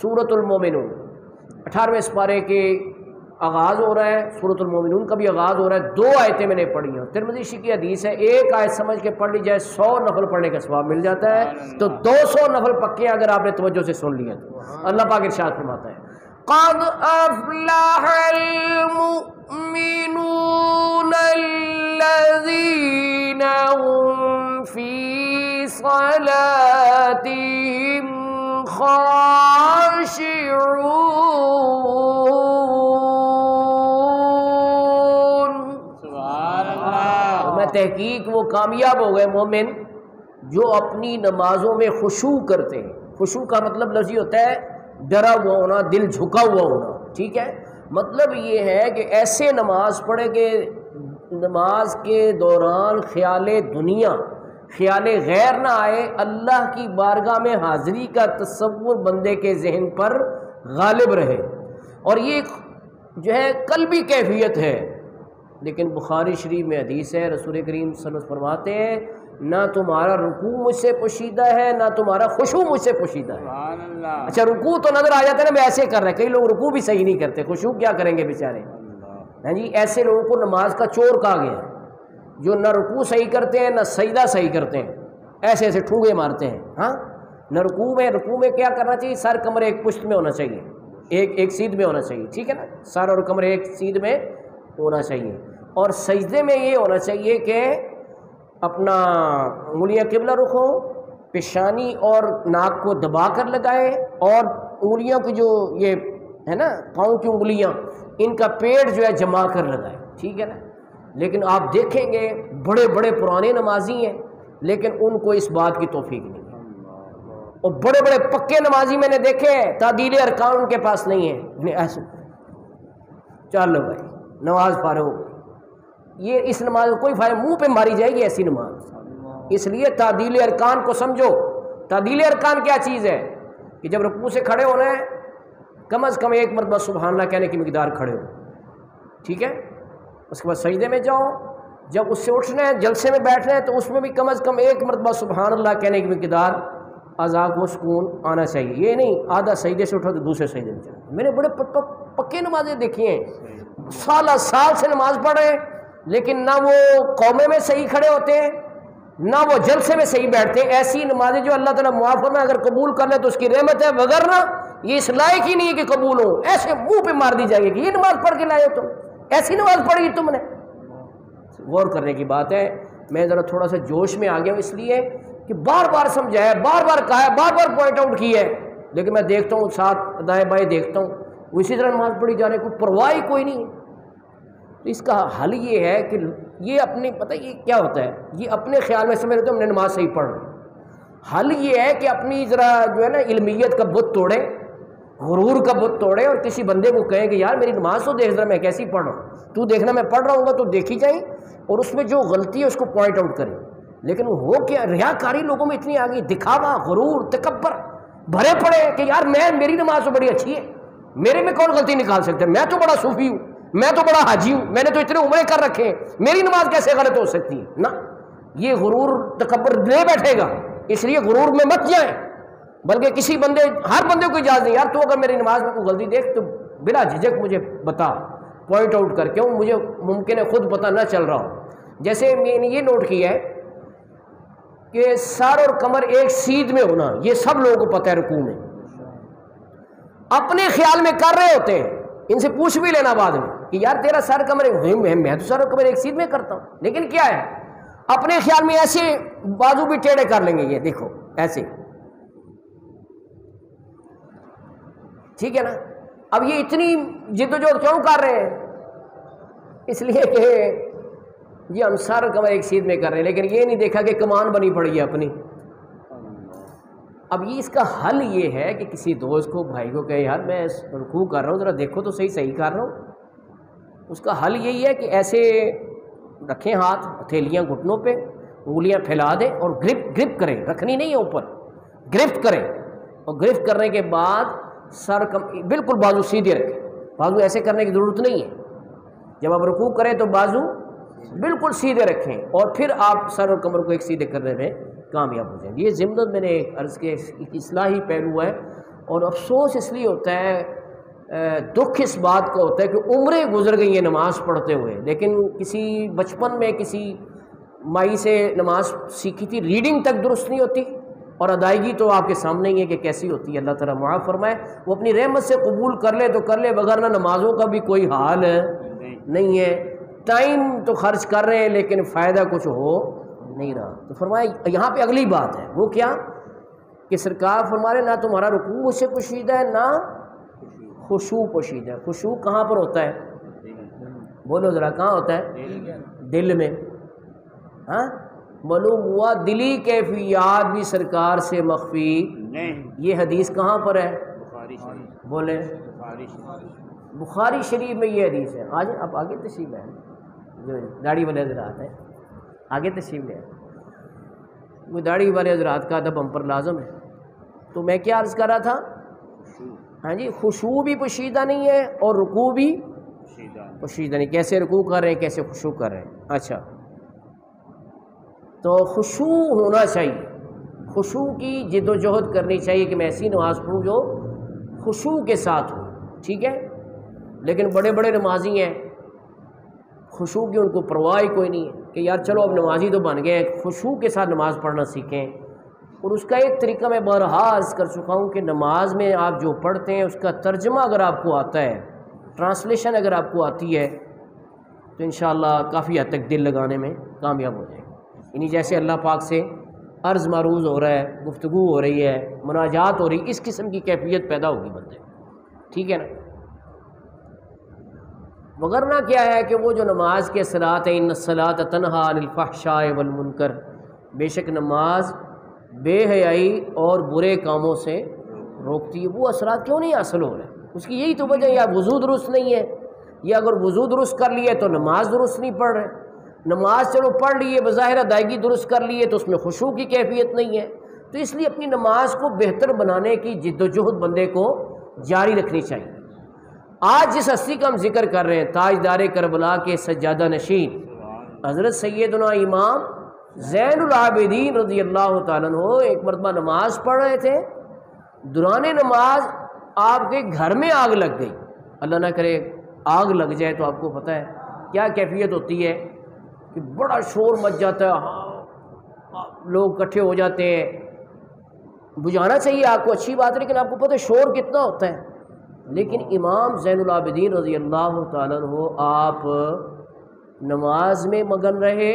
سورۃ المومنون 18ویں سپارے کے آغاز ہو رہا ہے، سورۃ المومنون کا بھی آغاز ہو رہا ہے۔ 2 آیتیں میں نے پڑھی ہیں، ترمذی شریف کی حدیث ہے، ایک آیت سمجھ کے پڑھ لی جائے 100 نفل پڑھنے کا ثواب مل جاتا ہے، تو 200 نفل پکے اگر آپ نے توجہ سے سن لیا تو۔ اللہ پاک ارشاد فرماتا ہے قد افلح المؤمنون الذین هم فی صلاتهم خاشعون۔ تحقیق وہ کامیاب ہو گئے مومن جو اپنی نمازوں میں خشوع کرتے ہیں۔ خشوع کا مطلب لفظی ہوتا ہے ڈرا ہوا ہونا، دل جھکا ہوا ہونا، ٹھیک ہے؟ مطلب یہ ہے کہ ایسے نماز پڑھے کہ نماز کے دوران خیال دنیا، خیال غیر نہ آئے، اللہ کی بارگاہ میں حاضری کا تصور بندے کے ذہن پر غالب رہے، اور یہ جو ہے قلبی کیفیت ہے۔ لیکن بخاری شریف میں حدیث ہے، رسول کریم صلی اللہ علیہ وسلم فرماتے ہیں نہ تمہارا رکوع مجھ سے پوشیدہ ہے نہ تمہارا خشوع مجھ سے پوشیدہ ہے۔ اچھا رکوع تو نظر آ جاتا ہے نا، میں ایسے کر رہا ہے، کئی لوگ رکوع بھی صحیح نہیں کرتے، خشوع کیا کریں گے بیچارے؟ ہاں جی، ایسے لوگوں کو نماز کا چور کہا گیا ہے، جو نہ رکوع صحیح کرتے ہیں نہ سجدہ صحیح کرتے ہیں، ایسے ایسے ٹھونگے مارتے ہیں۔ ہاں، نہ رکوع میں کیا کرنا چاہیے؟ سر کمر ایک پشت میں ہونا چاہیے، ایک سیدھ میں ہونا چاہیے، ٹھیک ہے نا، سر اور کمر ایک سیدھ میں ہونا چاہیے، اور سجدے میں یہ ہونا چاہیے کہ اپنا انگلیاں قبلہ رخ ہوں، پیشانی اور ناک کو دبا کر لگائے، اور انگلیوں کی جو یہ ہے نا پاؤں کی انگلیاں، ان کا پیڑ جو ہے جما کر لگائے، ٹھیک ہے نا۔ لیکن آپ دیکھیں گے بڑے بڑے پرانے نمازی ہیں لیکن ان کو اس بات کی توفیق نہیں ہے، اور بڑے بڑے پکے نمازی میں نے دیکھے ہیں تعدیل ارکان ان کے پاس نہیں ہے، ایسے چلو بھائی نماز فارغ ہو، یہ اس نماز کو کوئی فائدہ، منہ پہ ماری جائے گی ایسی نماز۔ اس لیے تعدیل ارکان کو سمجھو۔ تعدیل ارکان کیا چیز ہے کہ جب رکوع سے کھڑے ہونا ہے کم از کم 1 مرتبہ سبحان اللہ کہنے کی مقدار کھڑے ہو، ٹھیک ہے؟ اس کے بعد سجدے میں جاؤ، جب اس سے اٹھنا ہے جلسے میں بیٹھنا ہے تو اس میں بھی کم از کم 1 مرتبہ سبحان اللہ کہنے کی مقدار اعضاء کو سکون آنا چاہیے۔ یہ نہیں آدھا سجدے سے اٹھو تو دوسرے سجدے میں چلو۔ میں نے بڑے پکے نمازیں دیکھی ہیں، سال سے نماز پڑھ رہے ہیں لیکن نہ وہ قومے میں صحیح کھڑے ہوتے ہیں نہ وہ جلسے میں صحیح بیٹھتے ہیں۔ ایسی نمازیں جو اللہ تعالیٰ معاف فرمائے اگر قبول کر لے تو اس کی رحمت ہے، وگرنہ یہ اس لائق ہی نہیں ہے کہ قبول ہو۔ ایسے منہ پہ مار دی جائے گی کہ یہ نماز پڑھ کے لائے ہو تم، ایسی نماز پڑھی تم نے۔ غور کرنے کی بات ہے۔ میں ذرا تھوڑا سا جوش میں آ گیا ہوں اس لیے کہ بار بار سمجھایا، بار بار کہا ہے، بار بار پوائنٹ آؤٹ کیا ہے، لیکن میں دیکھتا ہوں ساتھ دائیں بائیں دیکھتا ہوں وہ اسی طرح نماز پڑھی جا رہے، کوئی پرواہ ہی کوئی نہیں ہے۔ تو اس کا حل یہ ہے کہ یہ اپنے پتہ یہ کیا ہوتا ہے، یہ اپنے خیال میں سمجھ رہے ہم نے نماز صحیح پڑھ رہے۔ حل یہ ہے کہ اپنی ذرا جو ہے نا علمیت کا بت توڑے، غرور کا بت توڑے، اور کسی بندے کو کہیں کہ یار میری نماز تو دیکھ ذرا میں کیسی پڑھ رہا ہوں، تو دیکھنا میں پڑھ رہا ہوں گا تو دیکھی جائیں، اور اس میں جو غلطی ہے اس کو پوائنٹ آؤٹ کریں۔ لیکن وہ کیا ریاکاری لوگوں میں اتنی آ گئی، دکھاوا، غرور، تکبر بھرے پڑے کہ یار میری نماز تو بڑی اچھی ہے، میرے میں کون غلطی نکال سکتا ہے، میں تو بڑا صوفی ہوں، میں تو بڑا حاجی ہوں، میں نے تو اتنے عمرے کر رکھے ہیں، میری نماز کیسے غلط ہو سکتی ہے؟ نہ، یہ غرور تکبر لے بیٹھے گا، اس لیے غرور میں مت جائیں، بلکہ کسی بندے، ہر بندے کو اجازت نہیں، یار تو اگر میری نماز میں کوئی غلطی دیکھ تو بلا جھجک مجھے بتا، پوائنٹ آؤٹ کر، کیوں مجھے ممکن ہے خود پتہ نہ چل رہا ہو۔ جیسے میں نے یہ نوٹ کیا ہے کہ سر اور کمر ایک سیدھ میں ہونا، یہ سب لوگوں کو پتہ ہے، رکوع میں اپنے خیال میں کر رہے ہوتے ہیں، ان سے پوچھ بھی لینا بعد میں کہ یار تیرا سر کمر، میں تو سر اور کمر ایک سیدھ میں کرتا ہوں، لیکن کیا ہے اپنے خیال میں ایسے بازو بھی ٹیڑھے کر لیں گے، یہ دیکھو ایسے، ٹھیک ہے نا۔ اب یہ اتنی جد و جہد کیوں کر رہے ہیں؟ اس لیے کہ یہ ہم سر اور کمر ایک سیدھ میں کر رہے ہیں، لیکن یہ نہیں دیکھا کہ کمان بنی پڑی ہے اپنی۔ اب یہ اس کا حل یہ ہے کہ کسی دوست کو، بھائی کو کہے یار میں رکوع کر رہا ہوں ذرا دیکھو تو صحیح کر رہا ہوں۔ اس کا حل یہی ہے کہ ایسے رکھیں ہاتھ ہتھیلیاں گھٹنوں پہ، انگلیاں پھیلا دیں اور گرپ کریں، رکھنی نہیں ہے اوپر، گرفت کریں، اور گرفت کرنے کے بعد سر بالکل بازو سیدھے رکھیں، بازو ایسے کرنے کی ضرورت نہیں ہے، جب آپ رکوع کریں تو بازو بالکل سیدھے رکھیں، اور پھر آپ سر اور کمر کو ایک سیدھے کرنے میں کامیاب ہو جائیں گے۔ یہ ضمن میں نے عرض کے اصلاحی پہلو ہے، اور افسوس اس لیے ہوتا ہے، دکھ اس بات کا ہوتا ہے کہ عمریں گزر گئی ہیں نماز پڑھتے ہوئے، لیکن کسی بچپن میں کسی مائی سے نماز سیکھی تھی، ریڈنگ تک درست نہیں ہوتی، اور ادائیگی تو آپ کے سامنے ہی ہے کہ کیسی ہوتی ہے۔ اللہ تعالیٰ معاف فرمائے، وہ اپنی رحمت سے قبول کر لے تو کر لے، وگرنہ نمازوں کا بھی کوئی حال نہیں ہے، ٹائم تو خرچ کر رہے ہیں لیکن فائدہ کچھ ہو نہیں رہا۔ تو فرمایا یہاں پہ اگلی بات ہے، وہ کیا کہ سرکار فرما رہے نہ تمہارا رکوع مجھ سے پوشیدہ ہے نہ خشوع پوشیدہ ہے۔ خشوع کہاں پر ہوتا ہے؟ بولو ذرا، کہاں ہوتا ہے؟ دل میں۔ ہاں، معلوم ہوا دلی کیفیات بھی سرکار سے مخفی نہیں۔ یہ حدیث کہاں پر ہے؟ بولے بخاری شریف میں یہ حدیث ہے۔ آج آپ آگے تشریف لیں، جو داڑھی والے حضرات ہیں آگے تشریف لیں، وہ داڑھی والے حضرات کا ادب ہم پر لازم ہے۔ تو میں کیا عرض کر رہا تھا؟ ہاں جی، خشوع بھی پوشیدہ نہیں ہے اور رکوع بھی پوشیدہ نہیں۔ کیسے رکوع کر رہے ہیں، کیسے خشوع کر رہے ہیں؟ اچھا، تو خشوع ہونا چاہیے، خشوع کی جد و جہد کرنی چاہیے کہ میں ایسی نماز پڑھوں جو خشوع کے ساتھ ہو، ٹھیک ہے؟ لیکن بڑے بڑے نمازی ہیں، خشوع کی ان کو پرواہ ہی کوئی نہیں ہے کہ یار چلو اب نمازی تو بن گئے، خشوع کے ساتھ نماز پڑھنا سیکھیں۔ اور اس کا ایک طریقہ میں بارہا عرض کر چکا ہوں کہ نماز میں آپ جو پڑھتے ہیں اس کا ترجمہ اگر آپ کو آتا ہے، ٹرانسلیشن اگر آپ کو آتی ہے تو انشاءاللہ کافی حد تک دل لگانے میں کامیاب ہو جائے گا۔ یعنی جیسے اللہ پاک سے عرض معروض ہو رہا ہے، گفتگو ہو رہی ہے، مناجات ہو رہی ہے، اس قسم کی کیفیت پیدا ہوگی بندے، ٹھیک ہے نا؟ وگرنہ کیا ہے کہ وہ جو نماز کے اثرات ہیں، ان الصلاۃ تنہی عن الفحشاء والمنکر، بے شک نماز بے حیائی اور برے کاموں سے روکتی ہے، وہ اثرات کیوں نہیں حاصل ہو رہے؟ اس کی یہی تو وجہ، یا وضو درست نہیں ہے، یا اگر وضو درست کر لیے تو نماز درست نہیں پڑھ رہے۔ نماز چلو پڑھ لیے، بظاہر ادائیگی درست کر لیے تو اس میں خشوع کی کیفیت نہیں ہے۔ تو اس لیے اپنی نماز کو بہتر بنانے کی جد و جہد بندے کو جاری رکھنی چاہیے۔ آج جس ہستی کا ہم ذکر کر رہے ہیں، تاجدار کربلا کے سجادہ نشین حضرت سیدنا امام زین العابدین رضی اللہ تعالیٰ عنہ ایک مرتبہ نماز پڑھ رہے تھے، دوران نماز آپ کے گھر میں آگ لگ گئی۔ اللہ نہ کرے آگ لگ جائے تو آپ کو پتہ ہے کیا کیفیت ہوتی ہے کہ بڑا شور مچ جاتا ہے، لوگ اکٹھے ہو جاتے ہیں۔ بجھانا چاہیے آگ کو، اچھی بات ہے، لیکن آپ کو پتہ ہے شور کتنا ہوتا ہے۔ لیکن امام زین العابدین رضی اللہ تعالیٰ عنہ آپ نماز میں مگن رہے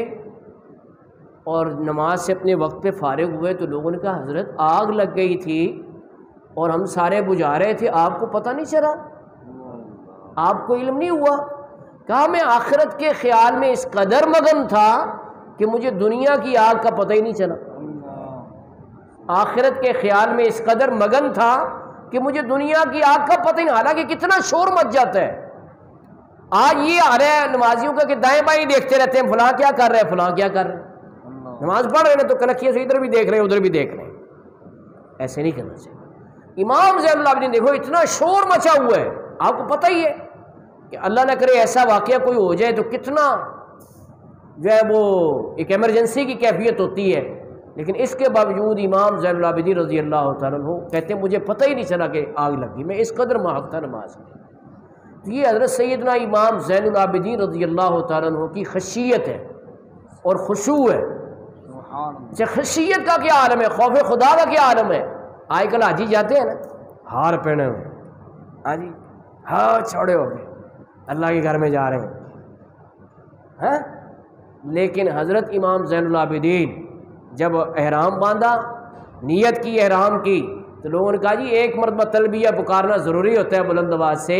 اور نماز سے اپنے وقت پہ فارغ ہوئے تو لوگوں نے کہا حضرت آگ لگ گئی تھی اور ہم سارے بجھا رہے تھے، آپ کو پتہ نہیں چلا، آپ کو علم نہیں ہوا؟ کہا میں آخرت کے خیال میں اس قدر مگن تھا کہ مجھے دنیا کی آگ کا پتہ ہی نہیں چلا۔ آخرت کے خیال میں اس قدر مگن تھا کہ مجھے دنیا کی آگ کا پتہ ہی نہیں، حالانکہ کتنا شور مچ جاتا ہے۔ آج یہ آ رہا ہے نمازیوں کا کہ دائیں بائیں دیکھتے رہتے ہیں، فلاں کیا کر رہے ہیں، فلاں کیا کر رہے ہیں۔ نماز پڑھ رہے ہیں تو کنکھیوں سے ادھر بھی دیکھ رہے ہیں ادھر بھی دیکھ رہے ہیں، ایسے نہیں کرنا چاہیے۔ امام زین العابدین دیکھو اتنا شور مچا ہوا ہے، آپ کو پتہ ہی ہے کہ اللہ نہ کرے ایسا واقعہ کوئی ہو جائے تو کتنا جو ہے وہ ایک ایمرجنسی کی کیفیت ہوتی ہے، لیکن اس کے باوجود امام زین العابدین رضی اللہ تعالیٰ عنہ کہتے ہیں مجھے پتہ ہی نہیں چلا کہ آگ لگی، میں اس قدر محق تھا نماز میں۔ تو یہ حضرت سیدنا امام زین العابدین رضی اللہ تعالیٰ عنہ کی خشیت ہے اور خشوع ہے۔ اچھا، خشیت کا کیا عالم ہے، خوف خدا کا کیا عالم ہے؟ آج کل حاجی جاتے ہیں نا ہار پہنے ہوئے، حاجی ہاں چھوڑے ہو گئے اللہ کے گھر میں جا رہے ہیں، ہاں؟ لیکن حضرت امام زین العابدین جب احرام باندھا، نیت کی احرام کی، تو لوگوں نے کہا جی ایک مرتبہ تلبیہ پکارنا ضروری ہوتا ہے بلند آواز سے،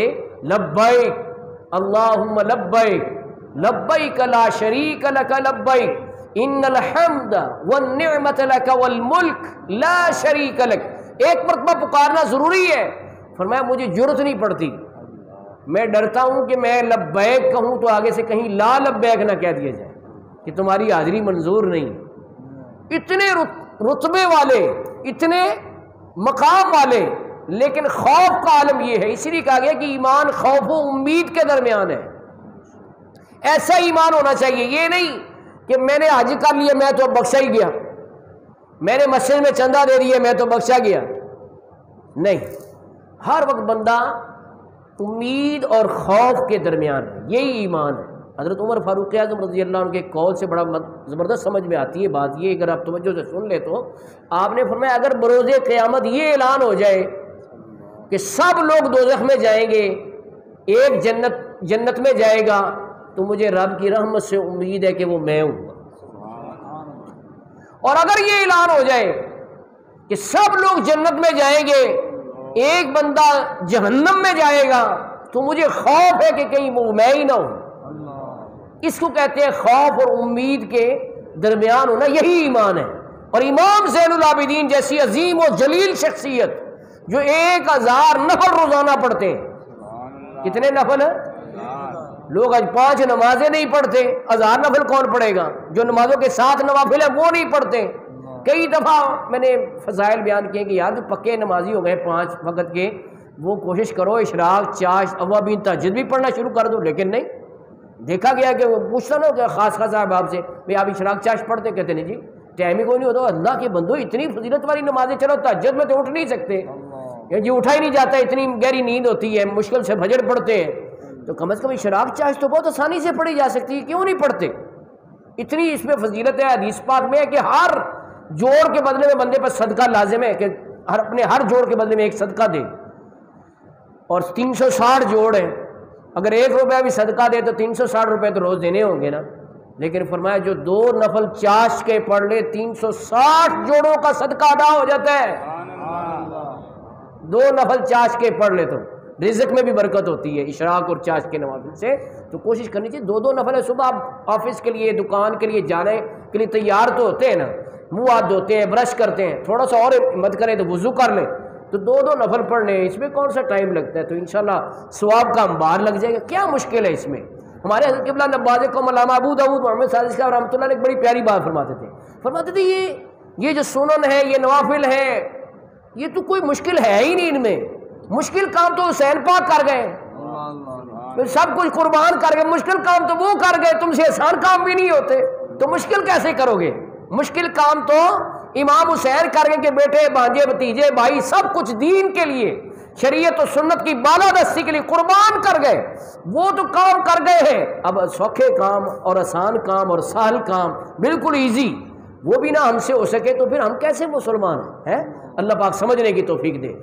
لبیک اللہم لبیک لبیک لا شریک لک لبیک ان الحمد والنعمت لک والملک لا شریک لک۔ ایک مرتبہ پکارنا ضروری ہے۔ فرمایا مجھے جرت نہیں پڑتی، میں ڈرتا ہوں کہ میں لبیک کہوں تو آگے سے کہیں لا لبیک نہ کہہ دیا جائے کہ تمہاری حاضری منظور نہیں۔ اتنے رتبے والے، اتنے مقام والے، لیکن خوف کا عالم یہ ہے، اسی لیے کہا گیا کہ ایمان خوف و امید کے درمیان ہے۔ ایسا ایمان ہونا چاہیے، یہ نہیں کہ میں نے حج کر لیا میں تو بخشا ہی گیا، میں نے مسجد میں چندہ دے دیا میں تو بخشا گیا، نہیں، ہر وقت بندہ امید اور خوف کے درمیان ہے، یہی ایمان ہے۔ حضرت عمر فاروق اعظم رضی اللہ عنہ کے قول سے بڑا زبردست سمجھ میں آتی ہے بات یہ، اگر آپ توجہ سے سن لے تو آپ نے فرمایا اگر بروز قیامت یہ اعلان ہو جائے کہ سب لوگ دوزخ میں جائیں گے، ایک جنت میں جائے گا، تو مجھے رب کی رحمت سے امید ہے کہ وہ میں ہوں گا۔ اور اگر یہ اعلان ہو جائے کہ سب لوگ جنت میں جائیں گے، ایک بندہ جہنم میں جائے گا، تو مجھے خوف ہے کہ کہیں وہ میں ہی نہ ہوں۔ اس کو کہتے ہیں خوف اور امید کے درمیان ہونا، یہی ایمان ہے۔ اور امام زین العابدین جیسی عظیم و جلیل شخصیت جو 1000 نفل روزانہ پڑھتے ہیں، کتنے نفل ہیں؟ لوگ آج 5 نمازیں نہیں پڑھتے، 1000 نفل کون پڑھے گا؟ جو نمازوں کے ساتھ نوافل ہیں وہ نہیں پڑھتے۔ کئی دفعہ میں نے فضائل بیان کیے کہ یار جو پکے نمازی ہو گئے 5 وقت کے، وہ کوشش کرو اشراق، چاش، اوابین، تہجد بھی پڑھنا شروع کر دو، لیکن نہیں۔ دیکھا گیا کہ وہ پوچھتا نا کہ خاص صاحب سے بھئی آپ اشراق چاش پڑھتے؟ کہتے نہیں جی ٹائم ہی کوئی نہیں ہوتا۔ اللہ کے بندو اتنی فضیلت والی نمازیں، چلو تہجد میں تو اٹھ نہیں سکتے، جی اٹھا ہی نہیں جاتا، اتنی گہری نیند ہوتی ہے، مشکل سے فجر پڑھتے ہیں، تو کم از کم اشراق چاش تو بہت آسانی سے پڑھی جا سکتی ہے، کیوں نہیں پڑھتے؟ اتنی اس میں فضیلت ہے۔ حدیث پاک میں ہے کہ ہر جوڑ کے بدلے میں بندے پر صدقہ لازم ہے، کہ اپنے ہر جوڑ کے بدلے میں ایک صدقہ دے، اور 360 جوڑ ہیں، اگر 1 روپیہ بھی صدقہ دے تو 360 روپے تو روز دینے ہوں گے نا۔ لیکن فرمایا جو 2 نفل چاش کے پڑھ لے 360 جوڑوں کا صدقہ ادا ہو جاتا ہے۔ 2 نفل چاش کے پڑھ لے تو رزق میں بھی برکت ہوتی ہے اشراق اور چاش کے نوافل سے۔ تو کوشش کرنی چاہیے 2 نفل ہے، صبح آپ آفس کے لیے، دکان کے لیے جانے کے لیے تیار تو ہوتے ہیں نا، منہ ہاتھ دھوتے ہیں، برش کرتے ہیں، تھوڑا سا اور ہمت کریں تو وضو کر لیں، تو 2 نفل پڑھ لیں، اس میں کون سا ٹائم لگتا ہے؟ تو انشاءاللہ ثواب کا انبار لگ جائے گا۔ کیا مشکل ہے اس میں؟ ہمارے حضرت قبلہ نواز قوم علامہ ابو داؤد محمد صادق صاحب رحمۃ اللہ علیہ ایک بڑی پیاری بات فرماتے تھے یہ جو سنن ہے، یہ نوافل ہے، یہ تو کوئی مشکل ہے ہی نہیں، ان میں مشکل کام تو حسین پاک کر گئے، سب کچھ قربان کر گئے، مشکل کام تو وہ کر گئے، تم سے آسان کام بھی نہیں ہوتے، تو مشکل کیسے کرو گے؟ مشکل کام تو امام حسین کر گئے کہ بیٹے، بھانجے، بھتیجے، بھائی سب کچھ دین کے لیے، شریعت و سنت کی بالادستی کے لیے قربان کر گئے، وہ تو کام کر گئے ہیں۔ اب سوکھے کام اور آسان کام اور سہل کام بالکل ایزی، وہ بھی نہ ہم سے ہو سکے تو پھر ہم کیسے مسلمان ہیں؟ اللہ پاک سمجھنے کی توفیق دے۔